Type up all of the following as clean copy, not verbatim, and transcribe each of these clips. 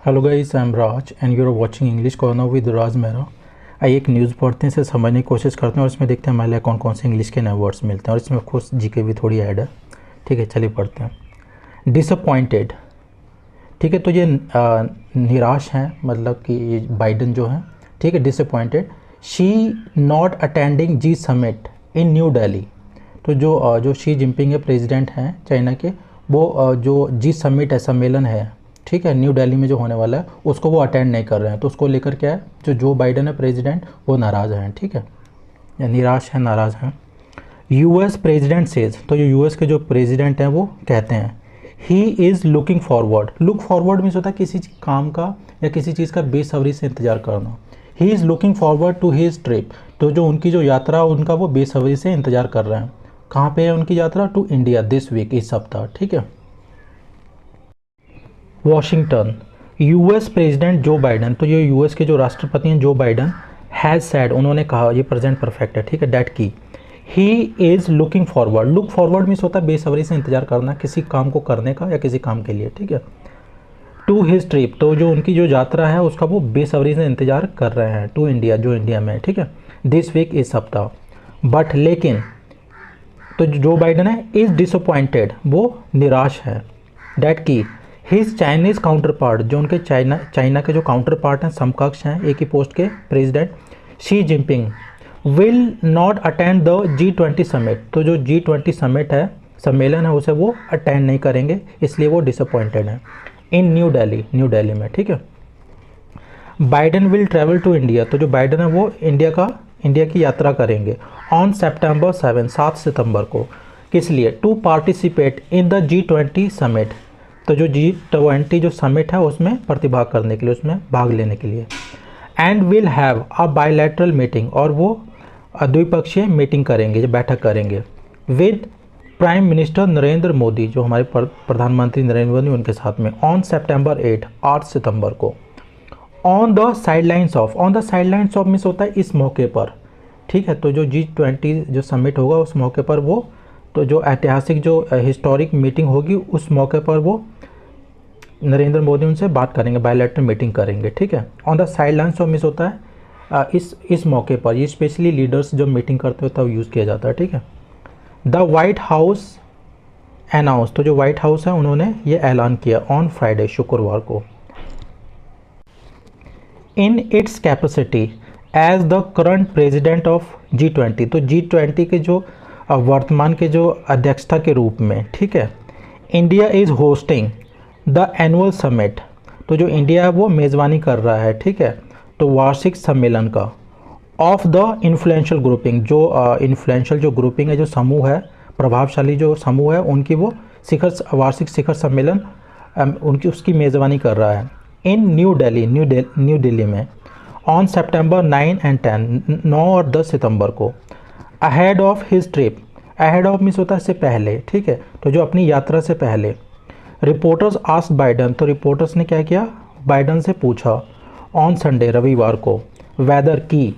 Hello guys, I am Raj and you are watching English corner with Raj Mehra. आइए एक news पढ़ते हैं, इसे समझने की कोशिश करते हैं और इसमें देखते हैं हमारे लिए कौन कौन से इंग्लिश के नए वर्ड्स मिलते हैं और इसमें ऑफकोर्स जीके भी थोड़ी ऐड है। ठीक है, चलिए पढ़ते हैं। डिसअपॉइंटेड, ठीक है, तो ये निराश हैं, मतलब कि ये बाइडन जो है, ठीक है। Disappointed, Xi not attending G summit in New Delhi. तो जो शी जिनपिंग है, प्रेसिडेंट हैं चाइना के, वो जो जी समिट है, सम्मेलन है, ठीक है, न्यू दिल्ली में जो होने वाला है, उसको वो अटेंड नहीं कर रहे हैं। तो उसको लेकर क्या है, जो बाइडन है प्रेसिडेंट, वो नाराज़ हैं, ठीक है, या निराश हैं, नाराज़ हैं। यूएस प्रेसिडेंट सेज, तो जो यूएस के जो प्रेसिडेंट हैं वो कहते हैं, ही is looking forward. Look forward means होता है किसी काम का या किसी चीज़ का बेसब्री से इंतजार करना। He is looking forward to his trip, तो जो उनकी जो यात्रा उनका वो बेसब्री से इंतजार कर रहे हैं। कहाँ पे है उनकी यात्रा? टू इंडिया दिस वीक, इस सप्ताह, ठीक है। वॉशिंगटन, यूएस प्रेसिडेंट जो बाइडन, तो ये यूएस के जो राष्ट्रपति हैं जो बाइडन, हैज़ सैड, उन्होंने कहा, ये प्रेजेंट परफेक्ट है, ठीक है, डैट की ही is looking forward. Look forward means होता है बेसब्री से इंतजार करना किसी काम को करने का या किसी काम के लिए, ठीक है। टू हिज ट्रिप, तो जो उनकी जो यात्रा है उसका वो बेसब्री से इंतजार कर रहे हैं, टू इंडिया, जो इंडिया में है, ठीक है, दिस वीक, इस सप्ताह। बट लेकिन, तो जो बाइडन है इज़ डिसअपॉइंटेड, वो निराश है, डैट की हिज चाइनीज़ काउंटर पार्ट, जो उनके चाइना के जो काउंटर पार्ट हैं, समकक्ष हैं, एक ही पोस्ट के president, Xi Jinping will not attend the G20 summit, तो जो G20 समिट है, सम्मेलन है, उसे वो अटेंड नहीं करेंगे, इसलिए वो डिसअपॉइंटेड हैं। इन न्यू दिल्ली में, ठीक है। Biden will travel to India, तो जो बाइडन है वो इंडिया की यात्रा करेंगे ऑन September 7, 7 सितंबर को। किस लिए? To participate in the G20 summit, तो जो G20 जो समिट है उसमें प्रतिभाग करने के लिए, उसमें भाग लेने के लिए। And will have a bilateral meeting, और वो द्विपक्षीय मीटिंग करेंगे, जो बैठक करेंगे, with prime minister Narendra Modi, जो हमारे प्रधानमंत्री नरेंद्र मोदी, उनके साथ में, ऑन September 8, 8 सितंबर को। On the sidelines of means होता है इस मौके पर, ठीक है। तो जो G20 जो समिट होगा उस मौके पर वो, तो जो ऐतिहासिक जो हिस्टोरिक मीटिंग होगी उस मौके पर वो नरेंद्र मोदी उनसे बात करेंगे, बायलैटरल मीटिंग करेंगे, ठीक है। On the sidelines of means होता है इस मौके पर, ये स्पेशली लीडर्स जब मीटिंग करते हो तब यूज़ किया जाता है, ठीक है। द वाइट हाउस अनाउंस, तो जो वाइट हाउस है उन्होंने ये ऐलान किया ऑन फ्राइडे, शुक्रवार को। In its capacity as the current president of G20, तो G20 के जो वर्तमान के जो अध्यक्षता के रूप में, ठीक है, India is hosting the annual summit, तो जो इंडिया है वो मेज़बानी कर रहा है, ठीक है, तो वार्षिक सम्मेलन का, ऑफ द इन्फ्लुएंशियल ग्रुपिंग, जो इन्फ्लुएंशियल जो ग्रुपिंग है, जो समूह है, प्रभावशाली जो समूह है, उनकी वो वार्षिक शिखर सम्मेलन उनकी उसकी मेज़बानी कर रहा है। इन न्यू दिल्ली में ऑन September 9 and 10, 9 और 10 सितंबर को। Ahead of his trip, ahead of means होता है इससे पहले, ठीक है, तो जो अपनी यात्रा से पहले। रिपोर्टर्स आस्क्ड बाइडन, तो रिपोर्टर्स ने क्या किया, बाइडन से पूछा ऑन संडे, रविवार को, वेदर की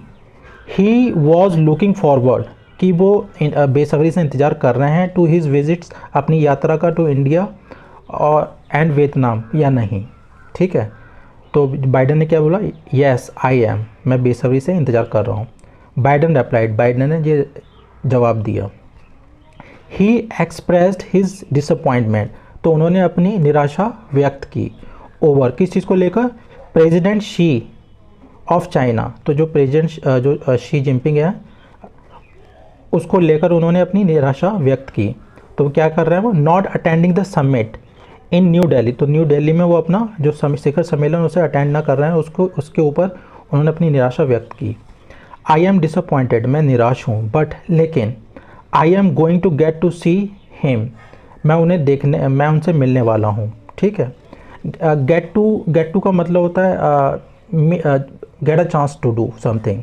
ही वॉज लुकिंग फॉरवर्ड, कि वो बेसब्री से इंतज़ार कर रहे हैं, टू हिज विजिट्स, अपनी यात्रा का, टू इंडिया और एंड वियतनाम, या नहीं, ठीक है। तो बाइडन ने क्या बोला, येस आई एम, मैं बेसब्री से इंतज़ार कर रहा हूँ। बाइडन रिप्लाइड, बाइडन ने ये जवाब दिया। ही एक्सप्रेस्ड हिज डिसअपॉइंटमेंट, तो उन्होंने अपनी निराशा व्यक्त की, ओवर, किस चीज़ को लेकर, प्रेसिडेंट शी ऑफ चाइना, तो जो प्रेसिडेंट जो शी जिनपिंग है उसको लेकर उन्होंने अपनी निराशा व्यक्त की। तो क्या कर रहे हैं वो, not attending the summit in New Delhi, तो न्यू दिल्ली में वो अपना जो शिखर सम्मेलन उसे अटेंड ना कर रहे हैं, उसके ऊपर उन्होंने अपनी निराशा व्यक्त की। आई एम डिसअपॉइंटेड, मैं निराश हूँ, बट लेकिन I am going to get to see him, मैं उनसे मिलने वाला हूँ, ठीक है। गेट टू का मतलब होता है get a chance to do something,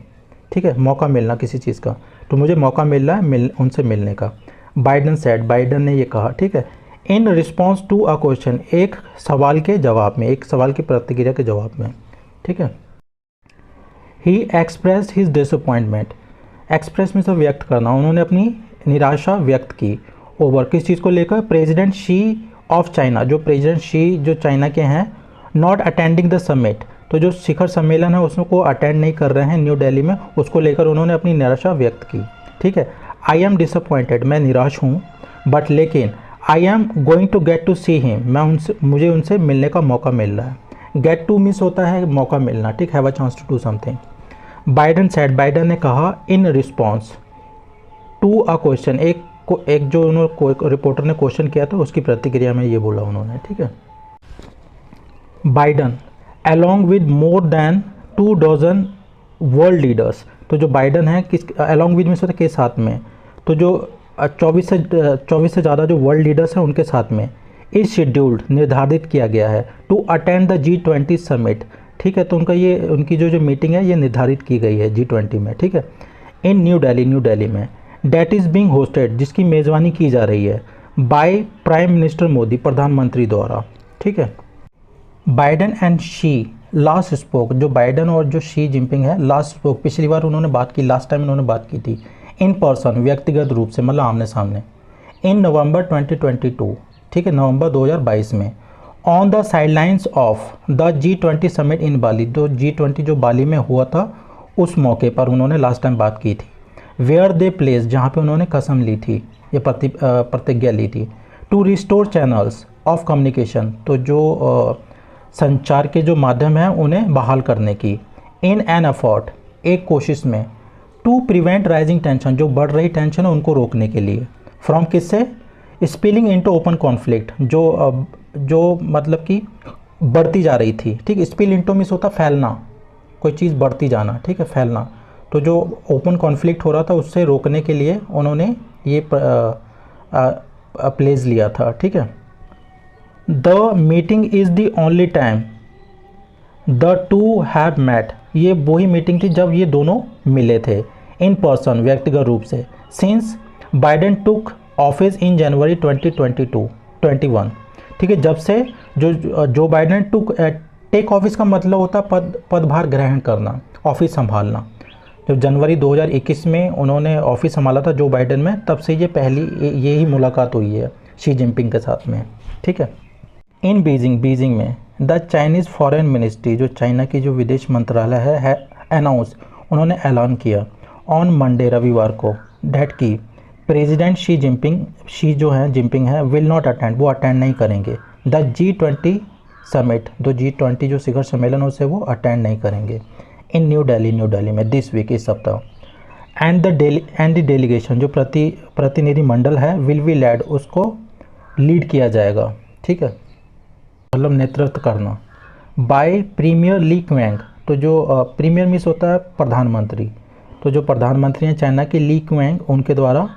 ठीक है, मौका मिलना किसी चीज़ का, तो मुझे मौका मिल रहा है उनसे मिलने का। बाइडन सेड, बाइडन ने ये कहा, ठीक है, in response to a question, एक सवाल के जवाब में, एक सवाल की प्रतिक्रिया के जवाब में, ठीक है। ही एक्सप्रेस्ड हिज डिसअपॉइंटमेंट, एक्सप्रेस में से व्यक्त करना, उन्होंने अपनी निराशा व्यक्त की, ओवर, किस चीज़ को लेकर, प्रेसिडेंट शी ऑफ चाइना, जो प्रेसिडेंट शी जो चाइना के हैं, नॉट अटेंडिंग द समिट, तो जो शिखर सम्मेलन है उसको अटेंड नहीं कर रहे हैं न्यू दिल्ली में, उसको लेकर उन्होंने अपनी निराशा व्यक्त की। ठीक है, आई एम डिसअपॉइंटेड, मैं निराश हूँ, बट लेकिन I am going to get to see him, मुझे उनसे मिलने का मौका मिल रहा है। गेट टू मिस होता है मौका मिलना, ठीक, have a chance to do something. Biden said, Biden ने कहा in response to a question, एक जो उन्होंने रिपोर्टर ने क्वेश्चन किया था उसकी प्रतिक्रिया में ये बोला उन्होंने। ठीक है, Biden along with more than 24 world leaders, तो जो बाइडन है किस अलॉन्ग विद में से के साथ में, तो जो 24 से ज़्यादा जो वर्ल्ड लीडर्स हैं उनके साथ में इज शेड्यूल्ड, निर्धारित किया गया है to attend the G20 summit. ठीक है, तो उनकी जो मीटिंग है ये निर्धारित की गई है G20 में। ठीक है, इन न्यू दिल्ली में, डेट इज़ बीइंग होस्टेड, जिसकी मेज़बानी की जा रही है बाय प्राइम मिनिस्टर मोदी, प्रधानमंत्री द्वारा। ठीक है, Biden and she last spoke, जो बाइडन और जो शी जिनपिंग है लास्ट स्पोक, पिछली बार उन्होंने बात की, लास्ट टाइम उन्होंने बात की थी इन पर्सन, व्यक्तिगत रूप से, मतलब आमने सामने, इन नवंबर 2022। ठीक है, नवंबर 2022 में, on the sidelines of the G20 summit in Bali, जो G20 जो बाली में हुआ था उस मौके पर उन्होंने लास्ट टाइम बात की थी। वेयर दे प्लेस, जहाँ पे उन्होंने कसम ली थी, ये प्रतिज्ञा ली थी, to restore channels of communication, तो जो संचार के जो माध्यम हैं उन्हें बहाल करने की, इन एन एफर्ट, एक कोशिश में, टू प्रिवेंट राइजिंग टेंशन, जो बढ़ रही टेंशन है उनको रोकने के लिए, फ्रॉम किससे, स्पिलिंग इनटू ओपन कॉन्फ्लिक्ट, जो मतलब कि बढ़ती जा रही थी। ठीक, स्पिल इनटू मींस होता फैलना, कोई चीज़ बढ़ती जाना। ठीक है, फैलना, तो जो ओपन कॉन्फ्लिक्ट हो रहा था उससे रोकने के लिए उन्होंने ये प्लेस लिया था। ठीक है, the meeting is the only time the two have met, ये वही मीटिंग थी जब ये दोनों मिले थे इन पर्सन, व्यक्तिगत रूप से, since Biden took office in January 2021। ठीक है, जब से जो बाइडन टेक ऑफिस का मतलब होता पदभार ग्रहण करना, ऑफिस संभालना। जब जनवरी 2021 में उन्होंने ऑफिस संभाला था जो बाइडन में, तब से ये यही मुलाकात हुई है शी जिनपिंग के साथ में। ठीक है, इन बीजिंग में द चाइनीज़ फॉरेन मिनिस्ट्री, जो चाइना की जो विदेश मंत्रालय है अनाउंस, उन्होंने ऐलान किया ऑन मंडे, रविवार को, डेट की प्रेसिडेंट शी जिनपिंग है विल नॉट अटेंड, वो अटेंड नहीं करेंगे द G20 समिट, जो G20 जो शिखर सम्मेलन है उसे वो अटेंड नहीं करेंगे इन न्यू दिल्ली में दिस वीक, इस सप्ताह। एंड द डेलीगेशन, जो प्रतिनिधि मंडल है, विल बी लेड, उसको लीड किया जाएगा। ठीक है, मतलब नेतृत्व करना, बाय प्रीमियर ली क्वेंग, तो जो प्रीमियर मीन्स होता है प्रधानमंत्री, तो जो प्रधानमंत्री हैं चाइना के ली क्वेंग, उनके द्वारा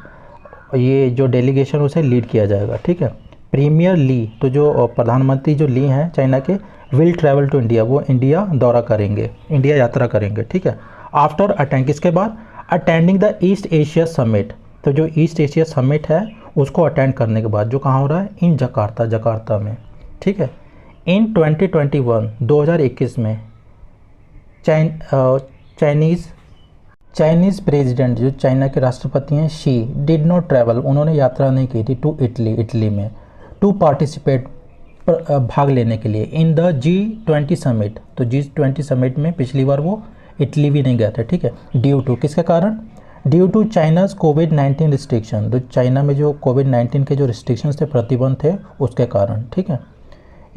ये जो डेलीगेशन उसे लीड किया जाएगा। ठीक है, प्रीमियर ली, तो जो प्रधानमंत्री जो ली हैं चाइना के, विल ट्रैवल टू इंडिया, वो इंडिया दौरा करेंगे, इंडिया यात्रा करेंगे। ठीक है, आफ्टर अटेंड, किसके बाद, attending the east Asia summit, तो जो ईस्ट एशिया समिट है उसको अटेंड करने के बाद, जो कहाँ हो रहा है, इन जकार्ता में। ठीक है, इन 2021 में चाइनीज़ प्रेसिडेंट, जो चाइना के राष्ट्रपति हैं, शी डिड नॉट ट्रैवल, उन्होंने यात्रा नहीं की थी टू इटली में, टू पार्टिसिपेट, भाग लेने के लिए, इन द G20 समिट, तो G20 समिट में पिछली बार वो इटली भी नहीं गए थे। ठीक है, ड्यू टू, किसके कारण, ड्यू टू चाइनाज़ कोविड-19 रिस्ट्रिक्शन, तो चाइना में जो कोविड-19 के जो रिस्ट्रिक्शंस थे, प्रतिबंध थे, उसके कारण। ठीक है,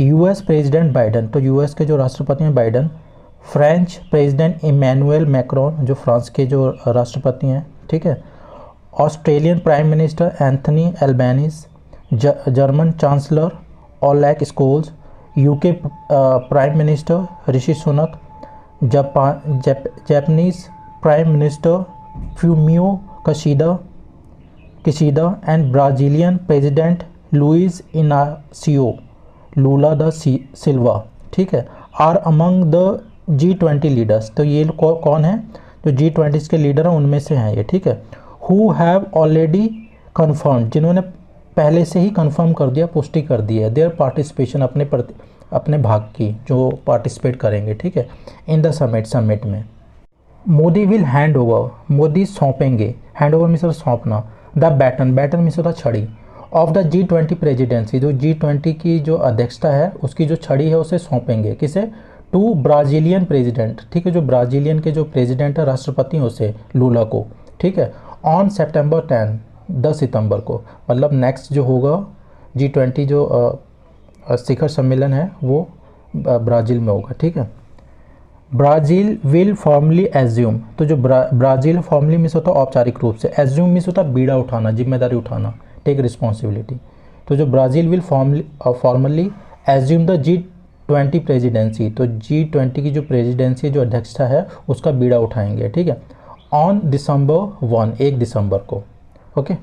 US प्रेसिडेंट बाइडन, तो US के जो राष्ट्रपति हैं Biden, French president Emmanuel Macron, जो फ्रांस के जो राष्ट्रपति हैं। ठीक है, Australian prime minister Anthony Albanese, German chancellor Oleg Scholz, UK prime minister Rishi Sunak, Japanese prime minister Fumio Kishida and Brazilian president Luiz Inacio Lula da Silva. ठीक है, are among the G20 leaders, तो ये कौन है, जो G20 के leader हैं उनमें से हैं ये। ठीक है, हु हैव ऑलरेडी कन्फर्म, जिन्होंने पहले से ही कंफर्म कर दिया, पुष्टि कर दी है, देयर पार्टिसिपेशन, अपने भाग की, जो पार्टिसिपेट करेंगे। ठीक है, इन द समिट में। Modi will hand over, Modi सौंपेंगे, हैंड ओवर मीन्स सौंपना, द बैटन मीन्स होता छड़ी, ऑफ द G20 प्रेसिडेंसी, जो G20 की जो अध्यक्षता है उसकी जो छड़ी है उसे सौंपेंगे किसे, टू ब्राज़ीलियन प्रेसिडेंट, ठीक है, जो ब्राज़ीलियन के जो प्रेसिडेंट है राष्ट्रपति उसे, लूला को, ठीक है, ऑन September 10, 10 सितंबर को, मतलब नेक्स्ट जो होगा G20 जो शिखर सम्मेलन है वो ब्राज़ील में होगा, ठीक है। ब्राज़ील विल फॉर्मली एज्यूम, तो जो ब्राज़ील फॉर्मली मीन्स होता है औपचारिक रूप से, एज्यूम मीन्स होता है बीड़ा उठाना, जिम्मेदारी उठाना, टेक रिस्पॉन्सिबिलिटी। तो जो Brazil will formally assume the G20 presidency, तो G20 की जो प्रेसिडेंसी जो अध्यक्षता है उसका बीड़ा उठाएंगे, ठीक है, ऑन December 1, 1 दिसंबर को, ओके।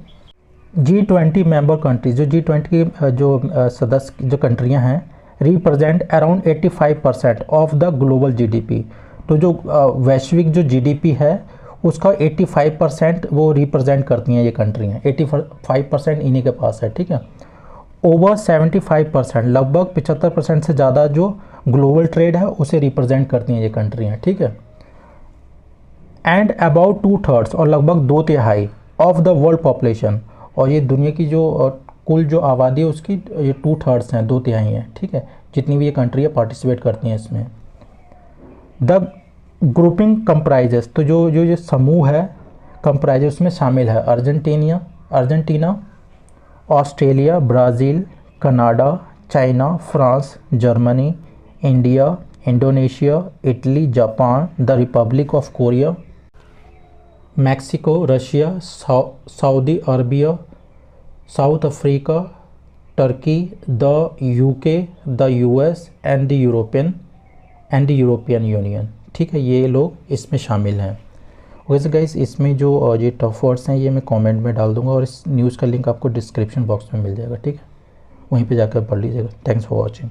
G20 मेंबर कंट्रीज, जो G20 की जो सदस्य जो कंट्रियां हैं, represent around 85% of the global GDP, तो जो वैश्विक जो GDP है उसका 85% वो रिप्रेजेंट करती हैं ये कंट्रियाँ, 85% इन्हीं के पास है, ठीक है। ओवर 75%, लगभग 75% से ज़्यादा जो ग्लोबल ट्रेड है उसे रिप्रेजेंट करती हैं ये कंट्रियाँ, ठीक है। एंड अबाउट 2/3, और लगभग 2/3 ऑफ द वर्ल्ड पॉपुलेशन, और ये दुनिया की जो कुल जो आबादी है उसकी ये 2/3 हैं, 2/3 हैं, ठीक है, जितनी भी ये कंट्रियाँ पार्टिसिपेट करती हैं इसमें। द ग्रुपिंग कंप्राइजेस, तो जो जो ये समूह है कंप्राइजेस उसमें शामिल है Argentina, Australia, Brazil, Canada, China, France, Germany, India, Indonesia, Italy, Japan, the Republic of Korea, Mexico, Russia, Saudi Arabia, south Africa, Turkey, the UK, the US and the European union, ठीक है, ये लोग इसमें शामिल हैं। वैसे गाइस इसमें जो ये टफ वर्ड्स हैं ये मैं कमेंट में डाल दूंगा और इस न्यूज़ का लिंक आपको डिस्क्रिप्शन बॉक्स में मिल जाएगा, ठीक है, वहीं पे जाकर पढ़ लीजिएगा। Thanks for watching.